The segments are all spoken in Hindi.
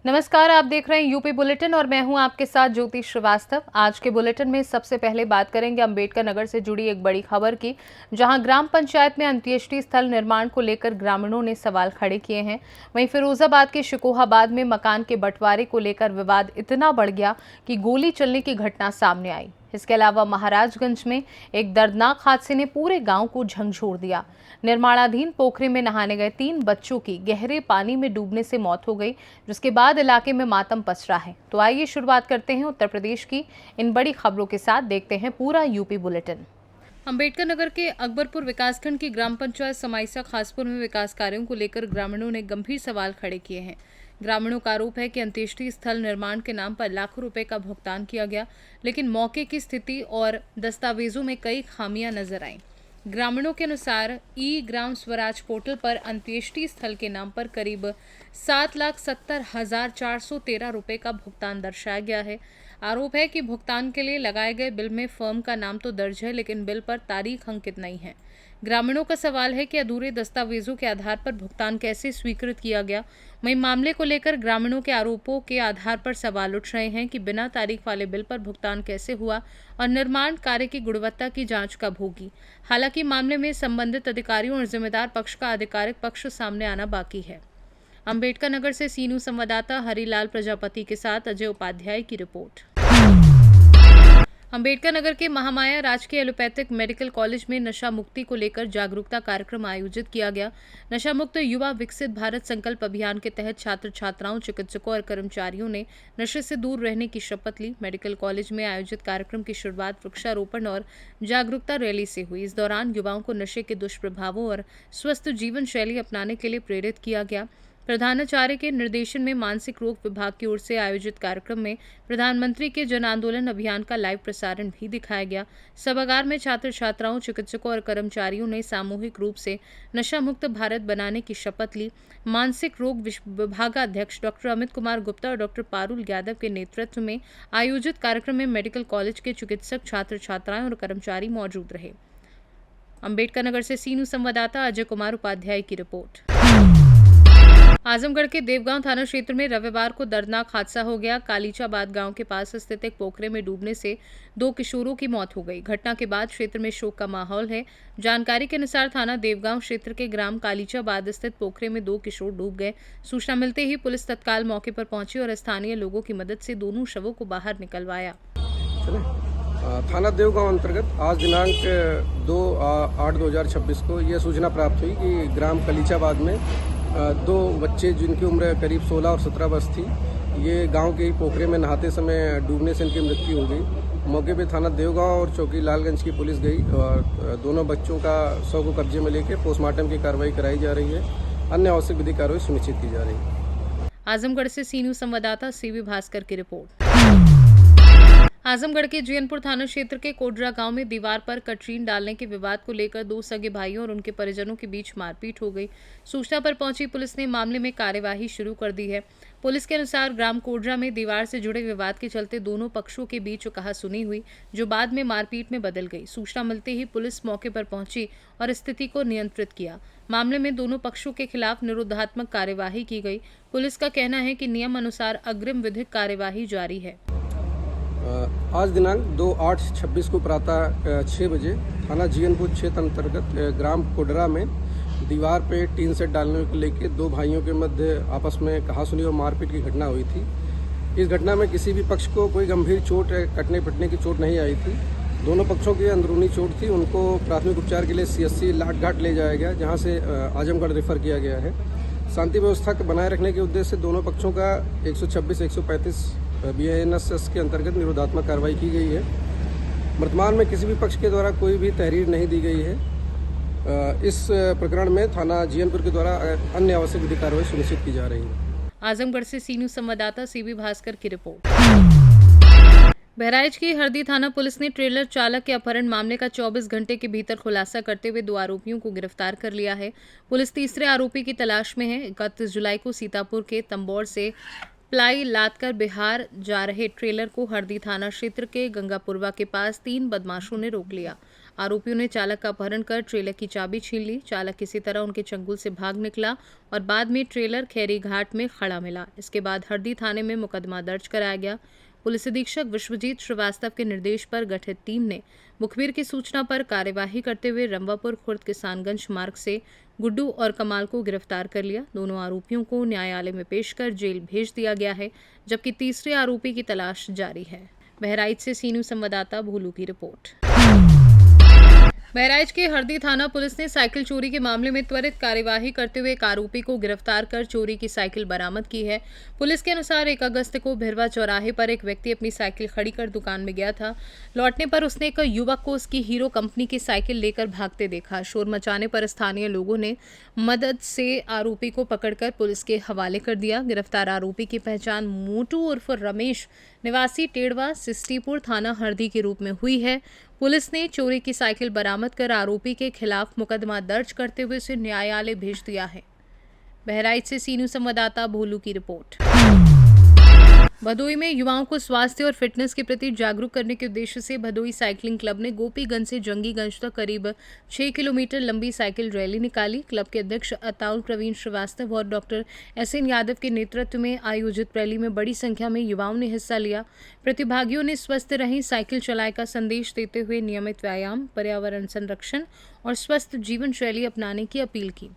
नमस्कार, आप देख रहे हैं यूपी बुलेटिन और मैं हूं आपके साथ ज्योति श्रीवास्तव। आज के बुलेटिन में सबसे पहले बात करेंगे अंबेडकर नगर से जुड़ी एक बड़ी खबर की, जहां ग्राम पंचायत में अंत्येष्टि स्थल निर्माण को लेकर ग्रामीणों ने सवाल खड़े किए हैं। वहीं फिरोजाबाद के शिकोहाबाद में मकान के बंटवारे को लेकर विवाद इतना बढ़ गया कि गोली चलने की घटना सामने आई। इसके अलावा महाराजगंज में एक दर्दनाक हादसे ने पूरे गांव को झंझोर दिया। निर्माणाधीन पोखरे में नहाने गए 3 बच्चों की गहरे पानी में डूबने से मौत हो गई, जिसके बाद इलाके में मातम पसरा है। तो आइए शुरुआत करते हैं उत्तर प्रदेश की इन बड़ी खबरों के साथ। देखते हैं पूरा यूपी बुलेटिन। अंबेडकर नगर के अकबरपुर विकासखंड की ग्राम पंचायत समाइसा खासपुर में विकास कार्यों को लेकर ग्रामीणों ने गंभीर सवाल खड़े किए हैं। ग्रामीणों का आरोप है कि अंत्येष्टि स्थल निर्माण के नाम पर लाखों रुपए का भुगतान किया गया, लेकिन मौके की स्थिति और दस्तावेजों में कई खामियां नजर आईं। ग्रामीणों के अनुसार ई ग्राम स्वराज पोर्टल पर अंत्येष्टि स्थल के नाम पर करीब 7,70,413 रुपए का भुगतान दर्शाया गया है। आरोप है कि भुगतान के लिए लगाए गए बिल में फर्म का नाम तो दर्ज है, लेकिन बिल पर तारीख अंकित नहीं है। ग्रामीणों का सवाल है कि अधूरे दस्तावेजों के आधार पर भुगतान कैसे स्वीकृत किया गया। वहीं मामले को लेकर ग्रामीणों के आरोपों के आधार पर सवाल उठ रहे हैं कि बिना तारीख वाले बिल पर भुगतान कैसे हुआ और निर्माण कार्य की गुणवत्ता की जांच कब होगी। हालांकि मामले में संबंधित अधिकारियों और जिम्मेदार पक्ष का आधिकारिक पक्ष सामने आना बाकी है। अंबेडकर नगर से सीनू संवाददाता हरिलाल प्रजापति के साथ अजय उपाध्याय की रिपोर्ट। अंबेडकर नगर के महामाया राजकीय एलोपैथिक मेडिकल कॉलेज में नशा मुक्ति को लेकर जागरूकता कार्यक्रम आयोजित किया गया। नशा मुक्त युवा विकसित भारत संकल्प अभियान के तहत छात्र छात्राओं, चिकित्सकों और कर्मचारियों ने नशे से दूर रहने की शपथ ली। मेडिकल कॉलेज में आयोजित कार्यक्रम की शुरुआत वृक्षारोपण और जागरूकता रैली से हुई। इस दौरान युवाओं को नशे के दुष्प्रभावों और स्वस्थ जीवन शैली अपनाने के लिए प्रेरित किया गया। प्रधानाचार्य के निर्देशन में मानसिक रोग विभाग की ओर से आयोजित कार्यक्रम में प्रधानमंत्री के जन आंदोलन अभियान का लाइव प्रसारण भी दिखाया गया। सभागार में छात्र छात्राओं, चिकित्सकों और कर्मचारियों ने सामूहिक रूप से नशा मुक्त भारत बनाने की शपथ ली। मानसिक रोग विभागाध्यक्ष डॉक्टर अमित कुमार गुप्ता और डॉक्टर पारुल यादव के नेतृत्व में आयोजित कार्यक्रम में मेडिकल कॉलेज के चिकित्सक, छात्र छात्राएं और कर्मचारी मौजूद रहे। अंबेडकर नगर से सीनू संवाददाता अजय कुमार उपाध्याय की रिपोर्ट। आजमगढ़ के देवगांव थाना क्षेत्र में रविवार को दर्दनाक हादसा हो गया। कालीचाबाद गांव के पास स्थित एक पोखरे में डूबने से 2 किशोरों की मौत हो गई। घटना के बाद क्षेत्र में शोक का माहौल है। जानकारी के अनुसार थाना देवगांव क्षेत्र के ग्राम कालीचाबाद स्थित पोखरे में 2 किशोर डूब गए। सूचना मिलते ही पुलिस तत्काल मौके पर पहुंची और स्थानीय लोगों की मदद से दोनों शवों को बाहर निकलवाया। थाना देवगांव अंतर्गत आज दिनांक 2/8/2026 को यह सूचना प्राप्त हुई कि ग्राम कलीचाबाद में 2 बच्चे जिनकी उम्र करीब 16 और 17 वर्ष थी, ये गांव के ही पोखरे में नहाते समय डूबने से इनकी मृत्यु हो गई। मौके पे थाना देवगांव और चौकी लालगंज की पुलिस गई और दोनों बच्चों का शव को कब्जे में लेकर पोस्टमार्टम की कार्रवाई कराई जा रही है। अन्य आवश्यक विधिक कार्रवाई सुनिश्चित की जा रही है। आजमगढ़ से सीनू संवाददाता सीवी भास्कर की रिपोर्ट। आजमगढ़ के जीयनपुर थाना क्षेत्र के कोडरा गांव में दीवार पर कटरीन डालने के विवाद को लेकर 2 सगे भाइयों और उनके परिजनों के बीच मारपीट हो गई। सूचना पर पहुंची पुलिस ने मामले में कार्यवाही शुरू कर दी है। पुलिस के अनुसार ग्राम कोडरा में दीवार से जुड़े विवाद के चलते दोनों पक्षों के बीच कहासुनी हुई, जो बाद में मारपीट में बदल गई। सूचना मिलते ही पुलिस मौके पर पहुंची और स्थिति को नियंत्रित किया। मामले में दोनों पक्षों के खिलाफ निरोधात्मक कार्यवाही की गई। पुलिस का कहना है कि नियम अनुसार अग्रिम विधिक कार्यवाही जारी है। आज दिनांक 2/8/26 को प्रातः 6 बजे थाना जीयनपुर क्षेत्र अंतर्गत ग्राम कोडरा में दीवार पे टीन सेट डालने को लेकर 2 भाइयों के मध्य आपस में कहासुनी और मारपीट की घटना हुई थी। इस घटना में किसी भी पक्ष को कोई गंभीर चोट, कटने पिटने की चोट नहीं आई थी। दोनों पक्षों की अंदरूनी चोट थी। उनको प्राथमिक उपचार के लिए CSC लाठघाट ले जाया गया, जहाँ से आजमगढ़ रेफर किया गया है। शांति व्यवस्था बनाए रखने के उद्देश्य से दोनों पक्षों का 126-135 BINS के अंतर्गत निरोधात्मक कार्रवाई की गई है। वर्तमान में किसी भी पक्ष के द्वारा कोई भी तहरीर नहीं दी गई है। इस प्रकरण में थाना जीयनपुर के द्वारा अन्य आवश्यक विधिक कार्रवाई सुनिश्चित की जा रही है। आजमगढ़ से सीनू संवाददाता सीवी भास्कर की रिपोर्ट। बहराइच की हरदी थाना पुलिस ने ट्रेलर चालक के अपहरण मामले का 24 घंटे के भीतर खुलासा करते हुए 2 आरोपियों को गिरफ्तार कर लिया है। पुलिस तीसरे आरोपी की तलाश में है। 31 जुलाई को सीतापुर के तंबौर से प्लाई लादकर बिहार जा रहे ट्रेलर को हरदी थाना क्षेत्र के गंगापुरवा के पास 3 बदमाशों ने रोक लिया। आरोपियों ने चालक का अपहरण कर ट्रेलर की चाबी छीन ली। चालक किसी तरह उनके चंगुल से भाग निकला और बाद में ट्रेलर खैरी घाट में खड़ा मिला। इसके बाद हरदी थाने में मुकदमा दर्ज कराया गया। पुलिस अधीक्षक विश्वजीत श्रीवास्तव के निर्देश पर गठित टीम ने मुखबिर की सूचना पर कार्यवाही करते हुए रंवापुर खुर्द किसानगंज मार्ग से गुड्डू और कमाल को गिरफ्तार कर लिया। दोनों आरोपियों को न्यायालय में पेश कर जेल भेज दिया गया है, जबकि तीसरे आरोपी की तलाश जारी है। बहराइच से सीनू संवाददाता भोलू की रिपोर्ट। बहराइच के हरदी थाना पुलिस ने साइकिल चोरी के मामले में त्वरित कार्यवाही करते हुए एक आरोपी को गिरफ्तार कर चोरी की साइकिल बरामद की है। पुलिस के अनुसार 1 अगस्त को भिरवा चौराहे पर एक व्यक्ति अपनी साइकिल खड़ी कर दुकान में गया था। लौटने पर उसने एक युवक को उसकी हीरो कंपनी की साइकिल लेकर भागते देखा। शोर मचाने पर स्थानीय लोगों ने मदद से आरोपी को पकड़कर पुलिस के हवाले कर दिया। गिरफ्तार आरोपी की पहचान मोटू उर्फ रमेश निवासी टेड़वा सिस्टीपुर थाना हरदी के रूप में हुई है। पुलिस ने चोरी की साइकिल बरामद कर आरोपी के खिलाफ मुकदमा दर्ज करते हुए उसे न्यायालय भेज दिया है। बहराइच से सीनू संवाददाता भोलू की रिपोर्ट। भदोई में युवाओं को स्वास्थ्य और फिटनेस के प्रति जागरूक करने के उद्देश्य से भदोई साइकिलिंग क्लब ने गोपीगंज से जंगीगंज तक करीब 6 किलोमीटर लंबी साइकिल रैली निकाली। क्लब के अध्यक्ष अताउल प्रवीण श्रीवास्तव और डॉक्टर SN यादव के नेतृत्व में आयोजित रैली में बड़ी संख्या में युवाओं ने हिस्सा लिया। प्रतिभागियों ने स्वस्थ रहें, साइकिल चलाएं का संदेश देते हुए नियमित व्यायाम, पर्यावरण संरक्षण और स्वस्थ जीवन शैली अपनाने की अपील की।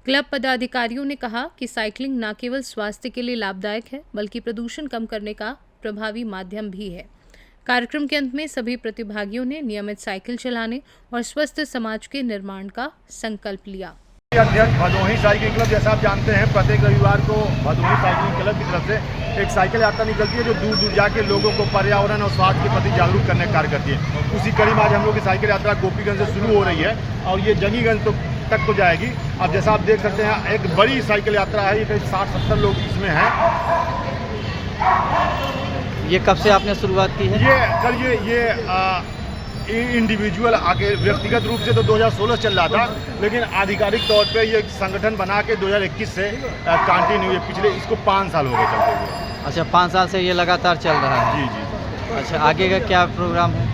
क्लब पदाधिकारियों ने कहा कि साइकिलिंग न केवल स्वास्थ्य के लिए लाभदायक है, बल्कि प्रदूषण कम करने का प्रभावी माध्यम भी है। कार्यक्रम के अंत में सभी प्रतिभागियों ने नियमित साइकिल चलाने और स्वस्थ समाज के निर्माण का संकल्प लिया। अध्यक्ष भदोही साइकिल क्लब, जैसा आप जानते हैं, प्रत्येक रविवार को भदोही साइकिलिंग क्लब की तरफ से एक साइकिल यात्रा निकलती है जो दूर दूर जाके लोगों को पर्यावरण और स्वास्थ्य के प्रति जागरूक करने का कार्य करती है। उसी कड़ी में आज हम लोग की साइकिल यात्रा गोपीगंज से शुरू हो रही है और ये जंगीगंज तक तो जाएगी। अब जैसा आप देख सकते हैं, एक बड़ी साइकिल यात्रा है, ये करीब 60-70 लोग इसमें हैं। ये कब से आपने शुरुआत की है? ये इंडिविजुअल आके व्यक्तिगत रूप से तो 2016 चल रहा था, लेकिन आधिकारिक तौर पे ये संगठन बना के 2021 से कंटिन्यू, ये पिछले इसको 5 साल हो गए चलते हुए। अच्छा, 5 साल से ये लगातार चल रहा है? जी जी। अच्छा, आगे का क्या प्रोग्राम है?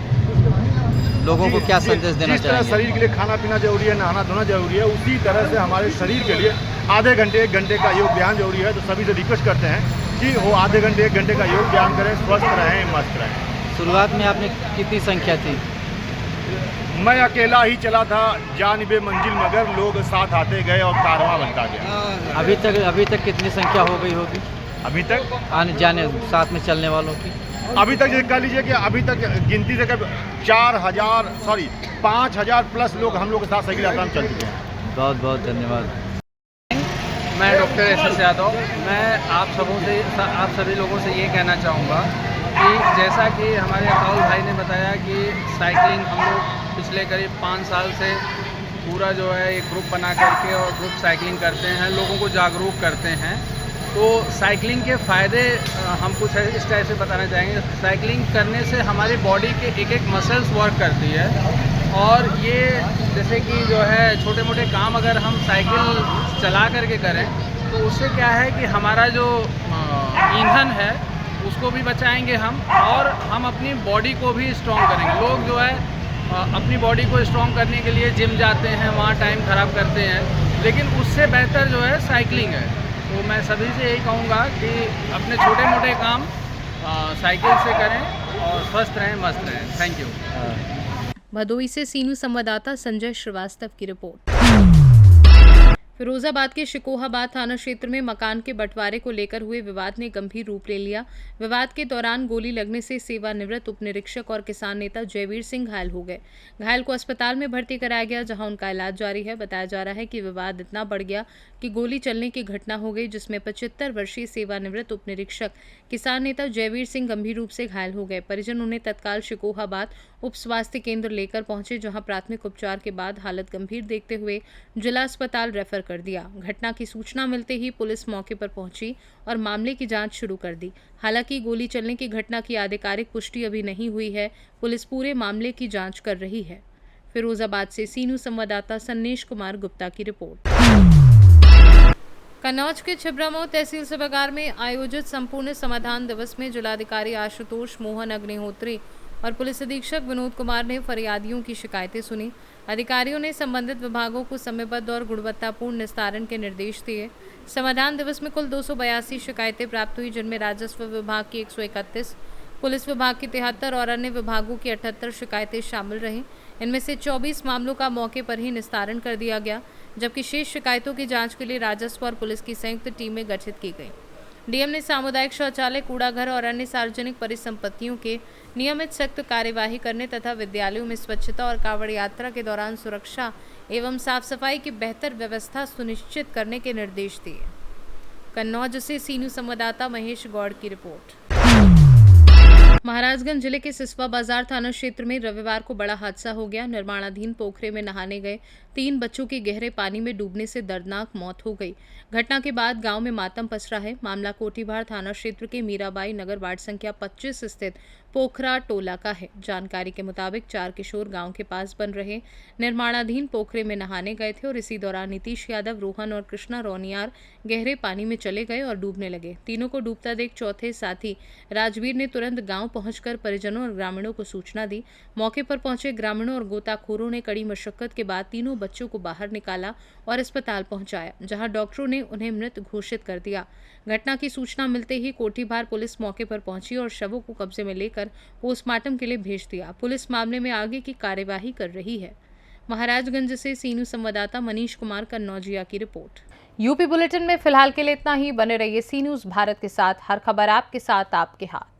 लोगों को क्या संदेश देना चाहिए? जिस तरह शरीर के लिए खाना पीना जरूरी है, नहाना धोना जरूरी है, उसी तरह से हमारे शरीर के लिए आधे घंटे 1 घंटे का योग व्यायाम जरूरी है। तो सभी से रिक्वेस्ट करते हैं कि वो आधे घंटे 1 घंटे का योग व्यायाम करें, स्वस्थ रहें, मस्त रहें। शुरुआत में आपने कितनी संख्या थी? मैं अकेला ही चला था जानिबे मंजिल, मगर लोग साथ आते गए और कारवां बनता गया। अभी तक कितनी संख्या हो गई होगी अभी तक आने जाने साथ में चलने वालों की? अभी तक ये कह लीजिए कि अभी तक गिनती से करीब 5,000 प्लस लोग हम लोग के साथ साइकिल यात्रा में चल चुके हैं। बहुत बहुत धन्यवाद। मैं डॉक्टर SS यादव, मैं आप सभी लोगों से ये कहना चाहूँगा कि जैसा कि हमारे अताउल भाई ने बताया कि साइकिलिंग हम लोग पिछले करीब 5 साल से पूरा जो है एक ग्रुप बना करके और ग्रुप साइकिलिंग करते हैं, लोगों को जागरूक करते हैं। तो साइकिलिंग के फ़ायदे हम कुछ इस टाइप से बताना चाहेंगे। साइकिलिंग करने से हमारी बॉडी के एक मसल्स वर्क करती है और ये जैसे कि जो है छोटे मोटे काम अगर हम साइकिल चला करके करें तो उससे क्या है कि हमारा जो ईंधन है उसको भी बचाएंगे हम और हम अपनी बॉडी को भी स्ट्रॉन्ग करेंगे। लोग जो है अपनी बॉडी को स्ट्रॉन्ग करने के लिए जिम जाते हैं, वहाँ टाइम ख़राब करते हैं, लेकिन उससे बेहतर जो है साइकिलिंग है। तो मैं सभी से यही कहूँगा कि अपने छोटे मोटे काम साइकिल से करें और स्वस्थ रहें, मस्त रहें। Thank you. भदोई से सीनू संवाददाता संजय श्रीवास्तव की रिपोर्ट। फिरोजाबाद के शिकोहाबाद थाना क्षेत्र में मकान के बंटवारे को लेकर हुए विवाद ने गंभीर रूप ले लिया। विवाद के दौरान गोली लगने से सेवानिवृत्त उप निरीक्षक और किसान नेता जयवीर सिंह घायल हो गए। घायल को अस्पताल में भर्ती कराया गया, जहां उनका इलाज जारी है। बताया जा रहा है कि विवाद इतना बढ़ गया कि गोली चलने की घटना हो गई, जिसमें 75 वर्षीय सेवानिवृत्त उप निरीक्षक किसान नेता जयवीर सिंह गंभीर रूप से घायल हो गए। परिजन उन्हें तत्काल शिकोहाबाद उप स्वास्थ्य केंद्र लेकर पहुंचे, जहां प्राथमिक उपचार के बाद हालत गंभीर देखते हुए जिला अस्पताल रेफर कर दिया। घटना की सूचना मिलते ही पुलिस मौके पर पहुंची और मामले की जांच शुरू कर दी। हालांकि गोली चलने की घटना की आधिकारिक पुष्टि अभी नहीं हुई है। पुलिस पूरे मामले की जांच कर रही है। फिरोजाबाद से सीनू संवाददाता सन्नेश कुमार गुप्ता की रिपोर्ट। कन्नौज के छिबरामऊ तहसील सभागार में आयोजित संपूर्ण समाधान दिवस में जिलाधिकारी आशुतोष मोहन अग्निहोत्री और पुलिस अधीक्षक विनोद कुमार ने फरियादियों की शिकायतें सुनी। अधिकारियों ने संबंधित विभागों को समयबद्ध और गुणवत्तापूर्ण निस्तारण के निर्देश दिए। समाधान दिवस में कुल 282 शिकायतें प्राप्त हुई, जिनमें राजस्व विभाग की 131, पुलिस विभाग की 73 और अन्य विभागों की 78 शिकायतें शामिल रहीं। इनमें से 24 मामलों का मौके पर ही निस्तारण कर दिया गया, जबकि शेष शिकायतों की जांच के लिए राजस्व और पुलिस की संयुक्त टीमें गठित की गई। डीएम ने सामुदायिक शौचालय, कूड़ाघर और अन्य सार्वजनिक परिसंपत्तियों के नियमित सख्त कार्यवाही करने तथा विद्यालयों में स्वच्छता और कांवड़ यात्रा के दौरान सुरक्षा एवं साफ सफाई की बेहतर व्यवस्था सुनिश्चित करने के निर्देश दिए। कन्नौज से सीनू संवाददाता महेश गौड़ की रिपोर्ट। महाराजगंज जिले के सिसवा बाजार थाना क्षेत्र में रविवार को बड़ा हादसा हो गया। निर्माणाधीन पोखरे में नहाने गए 3 बच्चों की गहरे पानी में डूबने से दर्दनाक मौत हो गई। घटना के बाद गांव में मातम पसरा है। मामला कोठीभार थाना क्षेत्र के मीराबाई नगर वार्ड संख्या 25 स्थित पोखरा टोला का है। जानकारी के मुताबिक 4 किशोर गांव के पास बन रहे निर्माणाधीन पोखरे में नहाने गए थे और इसी दौरान नीतीश यादव, रोहन और कृष्णा रोनियार गहरे पानी में चले गए और डूबने लगे। तीनों को डूबता देख चौथे साथी राजवीर ने तुरंत गांव पहुंचकर परिजनों और ग्रामीणों को सूचना दी। मौके पर पहुंचे ग्रामीणों और गोताखोरों ने कड़ी मशक्कत के बाद तीनों बच्चों को बाहर निकाला और अस्पताल पहुंचाया, जहां डॉक्टरों ने उन्हें मृत घोषित कर दिया। घटना की सूचना मिलते ही कोठीभार पुलिस मौके पर पहुंची और शवों को कब्जे में लेकर पोस्टमार्टम के लिए भेज दिया। पुलिस मामले में आगे की कार्यवाही कर रही है। महाराजगंज से सीनू संवाददाता मनीष कुमार कन्नौजिया की रिपोर्ट। यूपी बुलेटिन में फिलहाल के लिए इतना ही। बने रहिए सी न्यूज़ भारत के साथ। हर खबर आपके साथ, आपके हाथ।